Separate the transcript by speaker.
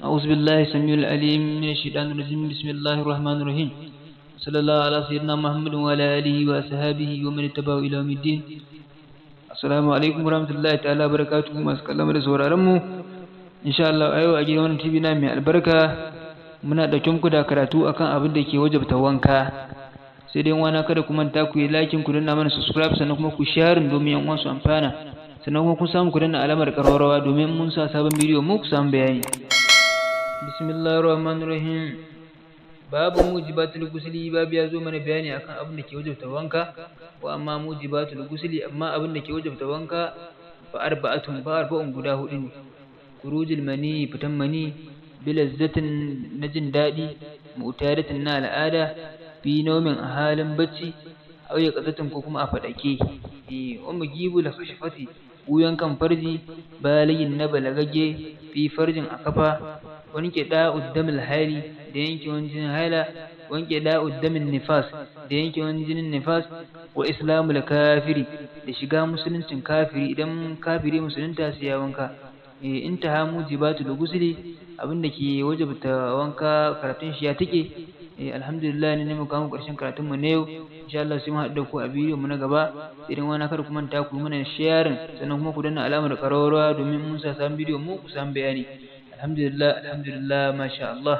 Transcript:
Speaker 1: أعوذ بالله السميع العليم من الشيطان الرجيم بسم الله الرحمن الرحيم صلى الله على سيدنا محمد وعلى آله وصحبه ومن اتبعه إلى يوم الدين السلام عليكم ورحمة الله تعالى وبركاته masu kallon da sauraron mu insha Allah a yau a gidan wannan TV na mai albarka muna dauke muku da karatu akan abin da ke wajabta wanka sai dai wana kada ku manta ku yi like ku danna mana subscribe sannan kuma ku share domin yan uwan su amfana sannan kuma ku samu ku danna alamar karwarwa domin mun sa sabon bidiyo mu ku samu bayani bismillahir rahmanir rahim babu mujibatul ghusli babu ya zo mana bayani akan abin da ke wajabta wanka wa amma mujibatul ghusli amma abin da ke wajabta wanka fa arba'un guda hudu ne kurujul mani fitan mani bilazzatin na jin daɗi mu'tadatin na al'ada fi naumin a halin bacci aw ya qazatin ko kuma a fadake wa mujibul khashfati buyan kan farji balayin na balagage fi farjin a kafa wanke da'ud damil haili da yanke wani jinin haila wanke da'ud damin nifas da yanke wani jinin nifas wa islamul kafiri da shiga musuluncin kafiri idan kafiri musulunta su ya wanka intaha mujibatul ghusli abinda ke wajibta wanka karatun shi ya take alhamdulillah ne muka kawo karshen karatun mu ne yau insha Allah sai mu haɗu da ku a bidiyo mu na gaba sai dan wani kar ku manta ku mana sharing sannan kuma ku danna alamar ƙararrawa domin mun sa sabon bidiyo mu ku samu bayani alhamdulillah masha Allah